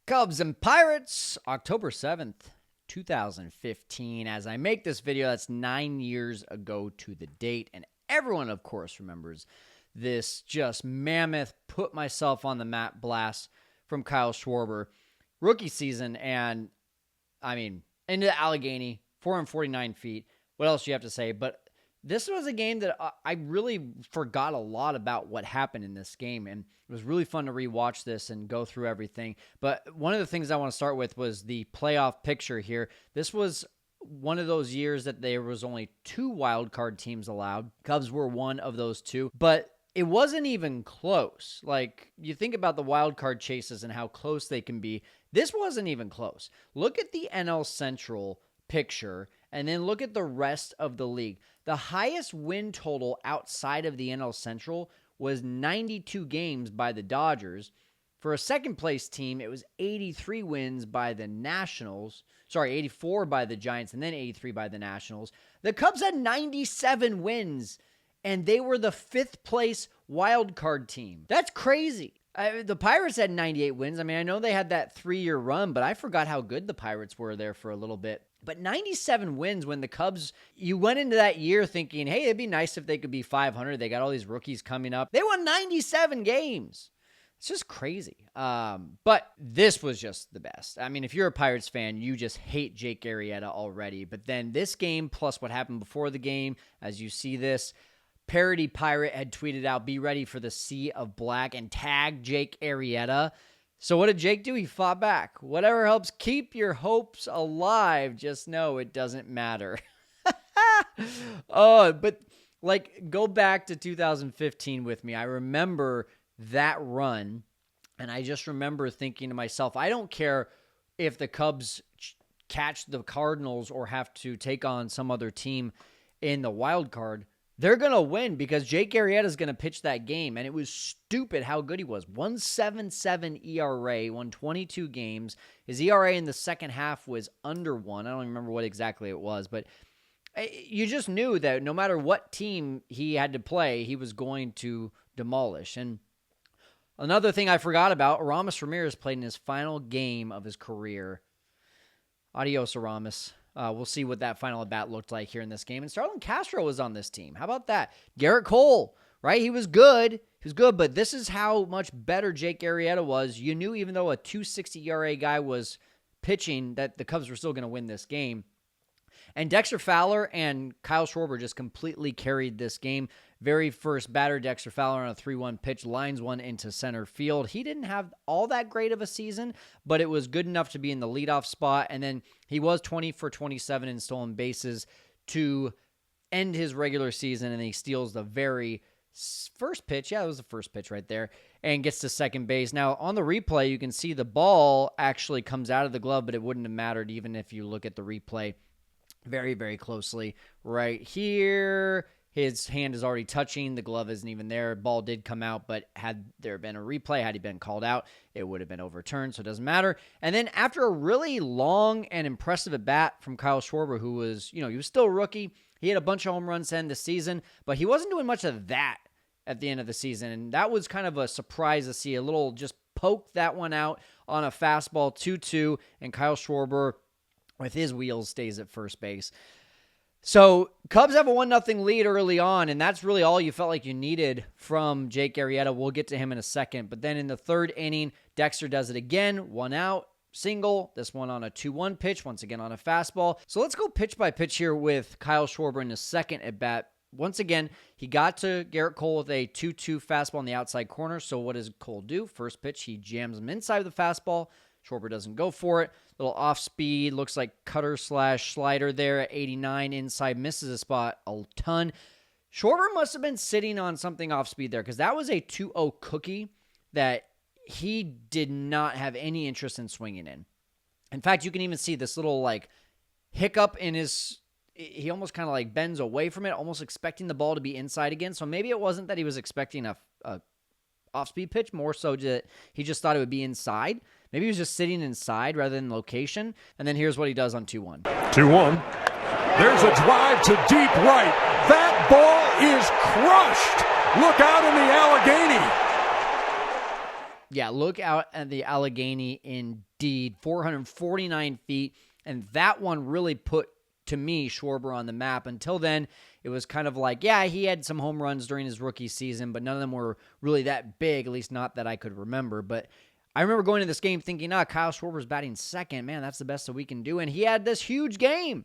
Cubs and Pirates, October 7th, 2015. As I make this video, that's 9 years ago to the date. And everyone, of course, remembers this just mammoth put myself on the map blast from Kyle Schwarber. Rookie season, and I mean, into the Allegheny, 449 feet. What else do you have to say? But this was a game that I really forgot a lot about what happened in this game, and it was really fun to rewatch this and go through everything. But one of the things I want to start with was the playoff picture here. This was one of those years that there was only 2 wild card teams allowed. Cubs were one of those 2, but it wasn't even close. Like, you think about the wild card chases and how close they can be. This wasn't even close. Look at the NL Central picture, and then look at the rest of the league. The highest win total outside of the NL Central was 92 games by the Dodgers. For a second place team, it was 83 wins by the Nationals. 84 by the Giants, and then 83 by the Nationals. The Cubs had 97 wins, and they were the 5th place wild card team. That's crazy. The Pirates had 98 wins. I mean, I know they had that 3-year run, but I forgot how good the Pirates were there for a little bit. But 97 wins when the Cubs, you went into that year thinking, hey, it'd be nice if they could be 500. They got all these rookies coming up. They won 97 games. It's just crazy. But this was just the best. I mean, if you're a Pirates fan, you just hate Jake Arrieta already. But then this game, plus what happened before the game, as you see this, Parody Pirate had tweeted out, "Be ready for the sea of black," and tagged Jake Arrieta. So what did Jake do? He fought back. Whatever helps keep your hopes alive, just know it doesn't matter. But like, go back to 2015 with me. I remember that run, and I just remember thinking to myself, I don't care if the Cubs catch the Cardinals or have to take on some other team in the wild card. They're going to win because Jake Arrieta is going to pitch that game. And it was stupid how good he was. 1.77 ERA, won 22 games. His ERA in the second half was under 1. I don't remember what exactly it was. But you just knew that no matter what team he had to play, he was going to demolish. And another thing I forgot about, Aramis Ramirez played in his final game of his career. Adios, Aramis. We'll see what that final at-bat looked like here in this game. And Starlin Castro was on this team. How about that? Garrett Cole, right? He was good. But this is how much better Jake Arrieta was. You knew even though a 2.60 ERA guy was pitching that the Cubs were still going to win this game. And Dexter Fowler and Kyle Schwarber just completely carried this game. Very first batter, Dexter Fowler on a 3-1 pitch, lines one into center field. He didn't have all that great of a season, but it was good enough to be in the leadoff spot. And then he was 20 for 27 in stolen bases to end his regular season, and he steals the very first pitch. Yeah, it was the first pitch right there, and gets to second base. Now, on the replay, you can see the ball actually comes out of the glove, but it wouldn't have mattered even if you look at the replay very, very closely. Right here, his hand is already touching. The glove isn't even there. Ball did come out, but had there been a replay, had he been called out, it would have been overturned, so it doesn't matter. And then after a really long and impressive at-bat from Kyle Schwarber, who was, he was still a rookie. He had a bunch of home runs to end the season, but he wasn't doing much of that at the end of the season. And that was kind of a surprise to see. A little just poke that one out on a fastball, 2-2, and Kyle Schwarber, with his wheels, stays at first base. So Cubs have a 1-0 lead early on, and that's really all you felt like you needed from Jake Arrieta. We'll get to him in a second. But then in the third inning, Dexter does it again. 1 out, single. This one on a 2-1 pitch, once again on a fastball. So let's go pitch by pitch here with Kyle Schwarber in his second at-bat. Once again, he got to Garrett Cole with a 2-2 fastball on the outside corner. So what does Cole do? First pitch, he jams him inside of the fastball. Schwarber doesn't go for it. Little off speed, looks like cutter/slider there at 89 inside, misses a spot a ton. Schwarber must have been sitting on something off speed there because that was a 2-0 cookie that he did not have any interest in swinging in. In fact, you can even see this little like hiccup in his, he almost kind of like bends away from it, almost expecting the ball to be inside again. So maybe it wasn't that he was expecting a off-speed pitch, more so that he just thought it would be inside. Maybe he was just sitting inside rather than location. And then here's what he does on 2-1. 2-1. There's a drive to deep right. That ball is crushed. Look out in the Allegheny. Yeah, look out at the Allegheny indeed. 449 feet. And that one really put, to me, Schwarber on the map. Until then, it was kind of like, yeah, he had some home runs during his rookie season, but none of them were really that big, at least not that I could remember. But I remember going to this game thinking, Kyle Schwarber's batting second. Man, that's the best that we can do. And he had this huge game.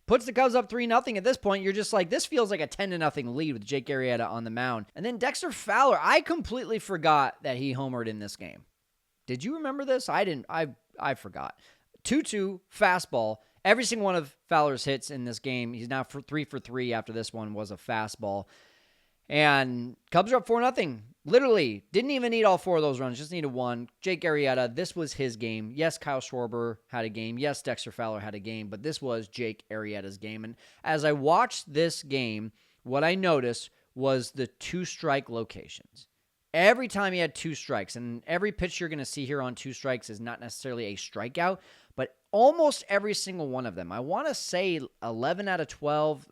Puts the Cubs up 3-0. At this point, you're just like, this feels like a 10-0 lead with Jake Arrieta on the mound. And then Dexter Fowler, I completely forgot that he homered in this game. Did you remember this? I didn't. I forgot. 2-2 fastball. Every single one of Fowler's hits in this game, he's now 3 for 3 after this one was a fastball. And Cubs are up 4-0. Literally, didn't even need all 4 of those runs, just needed 1. Jake Arrieta, this was his game. Yes, Kyle Schwarber had a game. Yes, Dexter Fowler had a game, but this was Jake Arrieta's game. And as I watched this game, what I noticed was the 2-strike locations. Every time he had 2 strikes, and every pitch you're going to see here on 2 strikes is not necessarily a strikeout, but almost every single one of them. I want to say 11 out of 12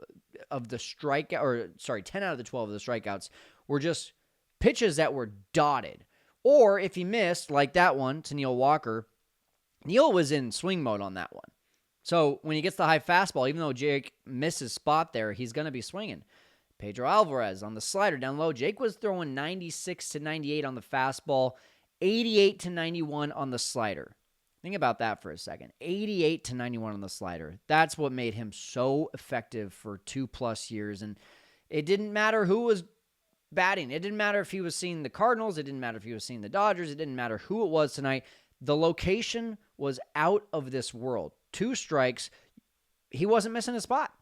of the 10 out of the 12 of the strikeouts were just pitches that were dotted. Or if he missed, like that one to Neil Walker, Neil was in swing mode on that one. So when he gets the high fastball, even though Jake missed his spot there, he's going to be swinging. Pedro Alvarez on the slider down low. Jake was throwing 96 to 98 on the fastball, 88 to 91 on the slider. Think about that for a second. 88 to 91 on the slider. That's what made him so effective for 2+ years. And it didn't matter who was batting. It didn't matter if he was seeing the Cardinals. It didn't matter if he was seeing the Dodgers. It didn't matter who it was tonight. The location was out of this world. 2 strikes. He wasn't missing a spot.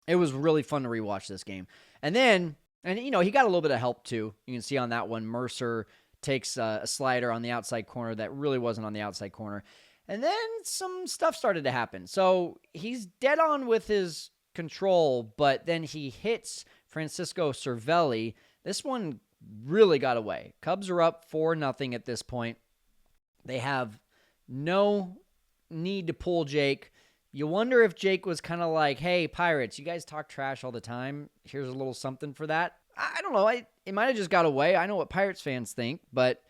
It was really fun to rewatch this game. And then, he got a little bit of help too. You can see on that one, Mercer takes a slider on the outside corner that really wasn't on the outside corner. And then some stuff started to happen. So he's dead on with his control, but then he hits Francisco Cervelli. This one really got away. Cubs are up 4-0 at this point. They have no need to pull Jake. You wonder if Jake was kind of like, hey, Pirates, you guys talk trash all the time. Here's a little something for that. I don't know. It might have just got away. I know what Pirates fans think, but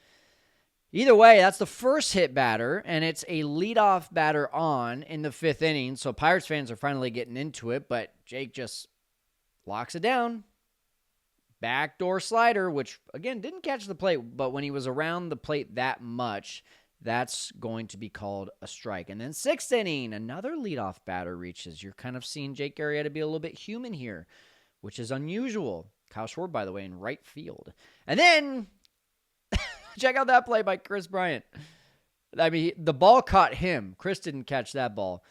either way, that's the first hit batter, and it's a leadoff batter on in the 5th inning. So Pirates fans are finally getting into it, but Jake just locks it down. Backdoor slider, which, again, didn't catch the plate, but when he was around the plate that much, that's going to be called a strike. And then 6th inning, another leadoff batter reaches. You're kind of seeing Jake Arrieta be a little bit human here, which is unusual. Kyle Schwarber, by the way, in right field. And then, check out that play by Chris Bryant. I mean, the ball caught him. Chris didn't catch that ball.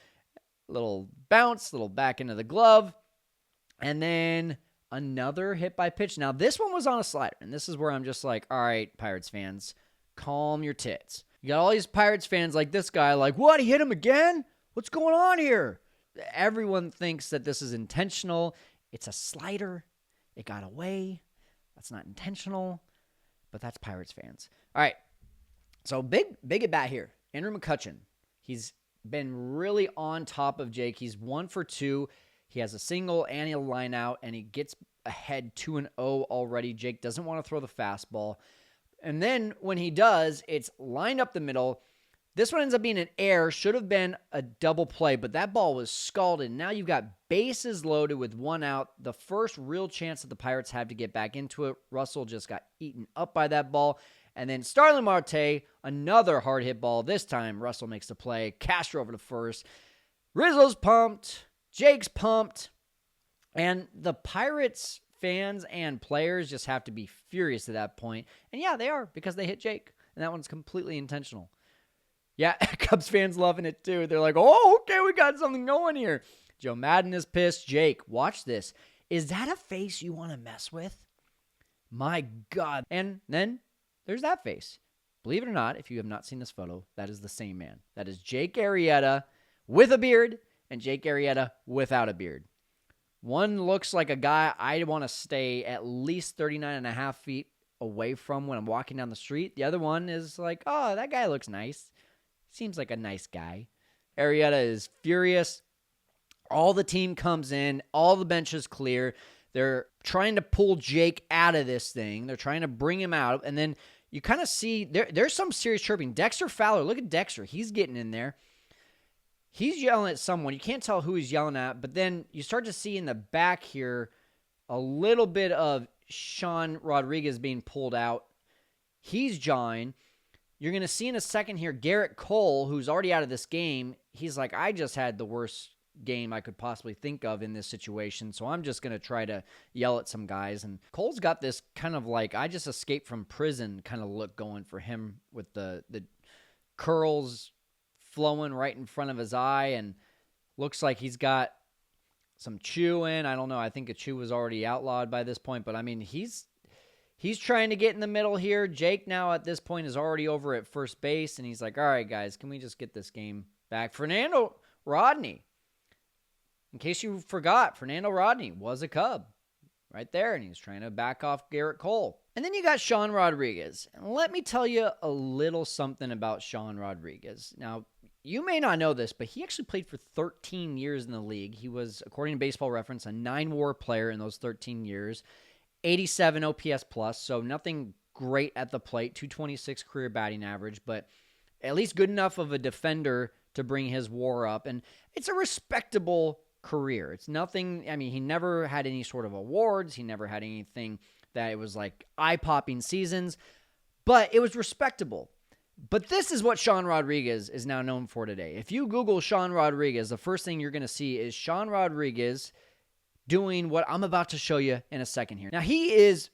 Little bounce, little back into the glove. And then another hit by pitch. Now, this one was on a slider. And this is where I'm just like, all right, Pirates fans, calm your tits. You got all these Pirates fans like this guy, like, what, he hit him again? What's going on here? Everyone thinks that this is intentional. It's a slider. It got away. That's not intentional, but that's Pirates fans. All right, so big at bat here. Andrew McCutchen. He's been really on top of Jake. He's 1 for 2. He has a single and a line out, and he gets ahead 2-0 already. Jake doesn't want to throw the fastball. And then when he does, it's lined up the middle. This one ends up being an error. Should have been a double play, but that ball was scalded. Now you've got bases loaded with 1 out. The first real chance that the Pirates have to get back into it. Russell just got eaten up by that ball. And then Starling Marte, another hard hit ball. This time, Russell makes the play. Castro over to first. Rizzo's pumped. Jake's pumped. And the Pirates fans and players just have to be furious at that point. And yeah, they are, because they hit Jake. And that one's completely intentional. Yeah, Cubs fans loving it too. They're like, oh, okay, we got something going here. Joe Madden is pissed. Jake, watch this. Is that a face you want to mess with? My God. And then there's that face. Believe it or not, if you have not seen this photo, that is the same man. That is Jake Arrieta with a beard and Jake Arrieta without a beard. One looks like a guy I want to stay at least 39.5 feet away from when I'm walking down the street. The other one is like, oh, that guy looks nice. Seems like a nice guy. Arrieta is furious. All the team comes in. All the benches clear. They're trying to pull Jake out of this thing. They're trying to bring him out. And then you kind of see there's some serious chirping. Dexter Fowler, look at Dexter. He's getting in there. He's yelling at someone. You can't tell who he's yelling at, but then you start to see in the back here a little bit of Sean Rodriguez being pulled out. He's jawing. You're going to see in a second here Garrett Cole, who's already out of this game. He's like, I just had the worst game I could possibly think of in this situation, so I'm just going to try to yell at some guys. And Cole's got this kind of like, I just escaped from prison kind of look going for him with the curls flowing right in front of his eye, and looks like he's got some chew in. I don't know. I think a chew was already outlawed by this point, but I mean, he's trying to get in the middle here. Jake now at this point is already over at first base, and he's like, all right, guys, can we just get this game back? Fernando Rodney, in case you forgot, Fernando Rodney was a Cub right there, and he's trying to back off Garrett Cole. And then you got Sean Rodriguez. And let me tell you a little something about Sean Rodriguez. Now, you may not know this, but he actually played for 13 years in the league. He was, according to Baseball Reference, a 9-WAR player in those 13 years. 87 OPS plus, so nothing great at the plate. 226 career batting average, but at least good enough of a defender to bring his WAR up. And it's a respectable career. It's nothing, I mean, he never had any sort of awards. He never had anything that it was like eye-popping seasons, but it was respectable. But this is what Sean Rodriguez is now known for today. If you Google Sean Rodriguez, the first thing you're going to see is Sean Rodriguez doing what I'm about to show you in a second here. Now, he is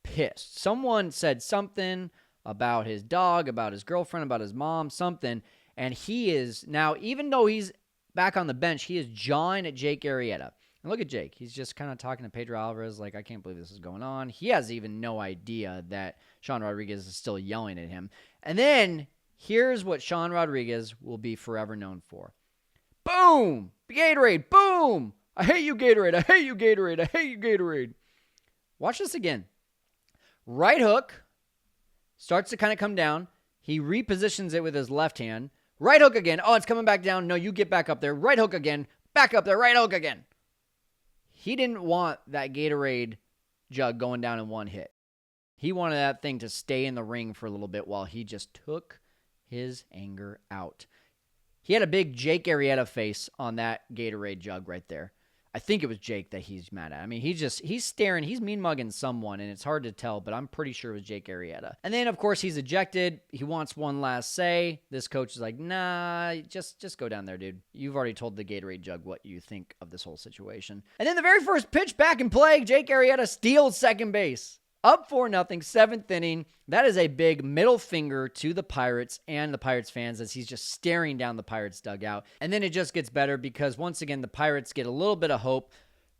pissed. Someone said something about his dog, about his girlfriend, about his mom, something, and he is now, even though he's back on the bench, he is jawing at Jake Arrieta. And look at Jake. He's just kind of talking to Pedro Alvarez like, I can't believe this is going on. He has even no idea that Sean Rodriguez is still yelling at him. And then here's what Sean Rodriguez will be forever known for. Boom! Gatorade! Boom! I hate you, Gatorade. I hate you, Gatorade. I hate you, Gatorade. Watch this again. Right hook. Starts to kind of come down. He repositions it with his left hand. Right hook again. Oh, it's coming back down. No, you get back up there. Right hook again. Back up there. Right hook again. He didn't want that Gatorade jug going down in one hit. He wanted that thing to stay in the ring for a little bit while he just took his anger out. He had a big Jake Arrieta face on that Gatorade jug right there. I think it was Jake that he's mad at. I mean, he's staring, he's mean-mugging someone, and it's hard to tell, but I'm pretty sure it was Jake Arrieta. And then, of course, he's ejected. He wants one last say. This coach is like, nah, just go down there, dude. You've already told the Gatorade jug what you think of this whole situation. And then the very first pitch back in play, Jake Arrieta steals second base. Up 4-0, seventh inning. That is a big middle finger to the Pirates and the Pirates fans as he's just staring down the Pirates dugout. And then it just gets better because once again, the Pirates get a little bit of hope.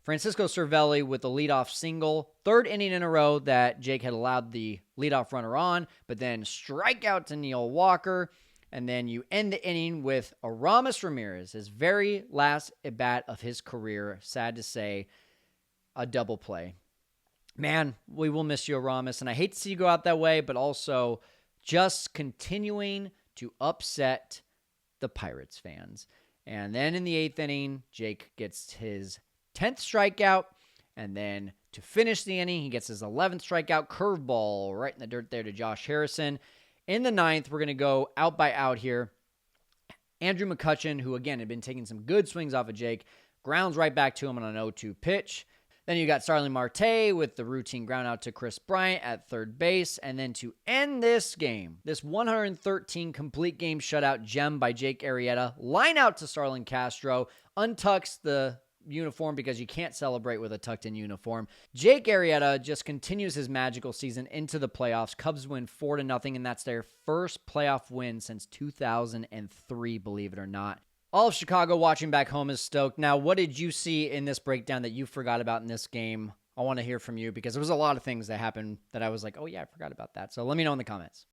Francisco Cervelli with the leadoff single. Third inning in a row that Jake had allowed the leadoff runner on, but then strikeout to Neil Walker. And then you end the inning with Aramis Ramirez, his very last at-bat of his career. Sad to say, a double play. Man, we will miss you, Aramis, and I hate to see you go out that way, but also just continuing to upset the Pirates fans. And then in the eighth inning, Jake gets his 10th strikeout, and then to finish the inning, he gets his 11th strikeout, curveball right in the dirt there to Josh Harrison. In the ninth, we're going to go out by out here. Andrew McCutchen, who again had been taking some good swings off of Jake, grounds right back to him on an 0-2 pitch. Then you got Starling Marte with the routine ground out to Chris Bryant at third base. And then to end this game, this 113 complete game shutout gem by Jake Arrieta, line out to Starlin Castro, untucks the uniform because you can't celebrate with a tucked-in uniform. Jake Arrieta just continues his magical season into the playoffs. Cubs win 4-0, and that's their first playoff win since 2003, believe it or not. All of Chicago watching back home is stoked. Now, what did you see in this breakdown that you forgot about in this game? I want to hear from you because there was a lot of things that happened that I was like, oh yeah, I forgot about that. So let me know in the comments.